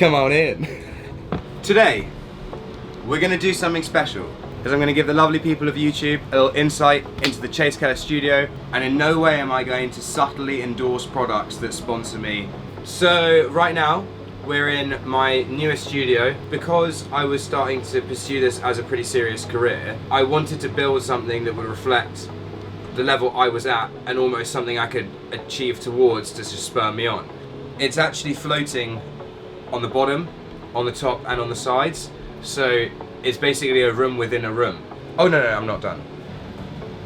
Come on in. Today, we're gonna do something special. Because I'm gonna give the lovely people of YouTube a little insight into the Chase Keller studio, and in no way am I going to subtly endorse products that sponsor me. So right now, we're in my newest studio. Because I was starting to pursue this as a pretty serious career, I wanted to build something that would reflect the level I was at and almost something I could achieve towards to just spur me on. It's actually floating on the bottom, on the top and on the sides. So it's basically a room within a room. Oh no, I'm not done.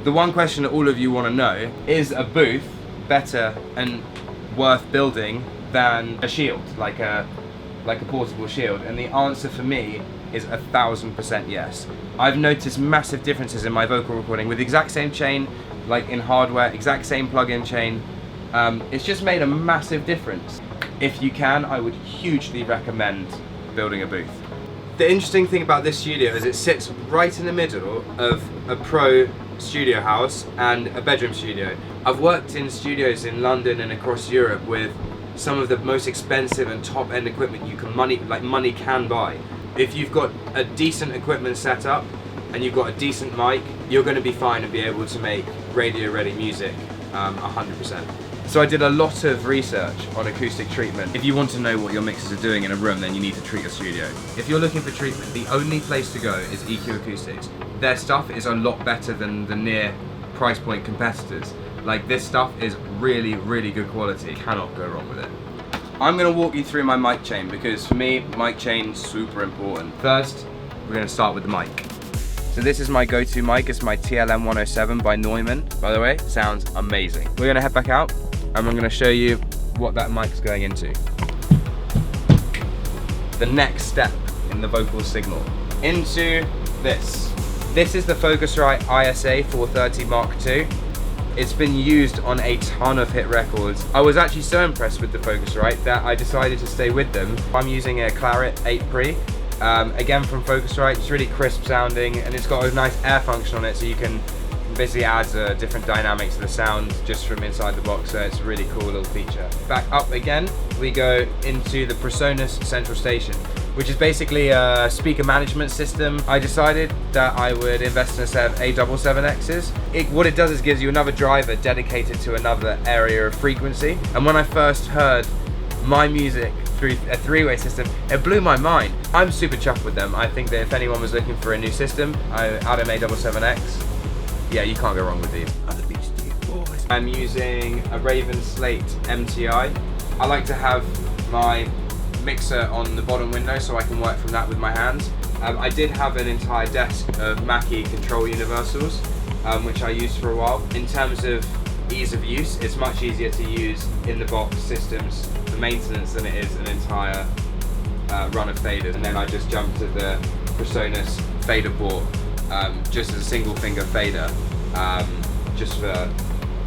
The one question that all of you want to know is a booth better and worth building than a shield, like a portable shield? And the answer for me is 1000% yes. I've noticed massive differences in my vocal recording with the exact same chain, like in hardware, exact same plug-in chain. It's just made a massive difference. If you can, I would hugely recommend building a booth. The interesting thing about this studio is it sits right in the middle of a pro studio house and a bedroom studio. I've worked in studios in London and across Europe with some of the most expensive and top-end equipment money can buy. If you've got a decent equipment setup and you've got a decent mic, you're going to be fine and be able to make radio-ready music 100%. So I did a lot of research on acoustic treatment. If you want to know what your mixers are doing in a room, then you need to treat your studio. If you're looking for treatment, the only place to go is EQ Acoustics. Their stuff is a lot better than the near price point competitors. Like, this stuff is really, really good quality. Cannot go wrong with it. I'm gonna walk you through my mic chain because for me, mic chain's super important. First, we're gonna start with the mic. So this is my go-to mic. It's my TLM 107 by Neumann. By the way, sounds amazing. We're gonna head back out and I'm gonna show you what that mic's going into. The next step in the vocal signal. Into this. This is the Focusrite ISA 430 Mark II. It's been used on a ton of hit records. I was actually so impressed with the Focusrite that I decided to stay with them. I'm using a Claret 8 Pre, again from Focusrite. It's really crisp sounding and it's got a nice air function on it, so you can basically add different dynamics to the sound just from inside the box, so it's a really cool little feature. Back up again, we go into the Presonus Central Station, which is basically a speaker management system. I decided that I would invest in a set of A77Xs. What it does is gives you another driver dedicated to another area of frequency. And when I first heard my music through a three-way system, it blew my mind. I'm super chuffed with them. I think that if anyone was looking for a new system, Adam A77X, yeah, you can't go wrong with these. I'm using a Raven Slate MTI. I like to have my mixer on the bottom window so I can work from that with my hands. I did have an entire desk of Mackie control universals, which I used for a while. In terms of ease of use, it's much easier to use in the box systems for maintenance than it is an entire run of faders. And then I just jumped to the Presonus fader port, just as a single finger fader, just for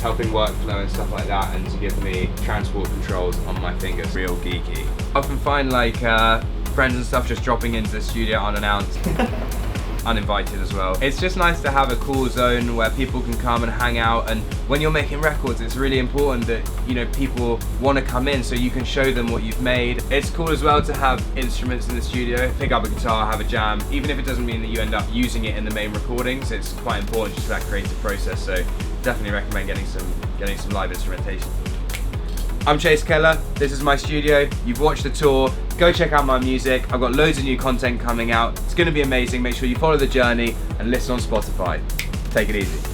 helping workflow and stuff like that, and to give me transport controls on my fingers. Real geeky. I often find like friends and stuff just dropping into the studio unannounced, uninvited as well. It's just nice to have a cool zone where people can come and hang out, and when you're making records, it's really important that, you know, people want to come in so you can show them what you've made. It's cool as well to have instruments in the studio, pick up a guitar, have a jam, even if it doesn't mean that you end up using it in the main recordings. It's quite important just for that creative process, so definitely recommend getting some live instrumentation. I'm Chase Keller, this is my studio, you've watched the tour, go check out my music, I've got loads of new content coming out, it's going to be amazing. Make sure you follow the journey and listen on Spotify. Take it easy.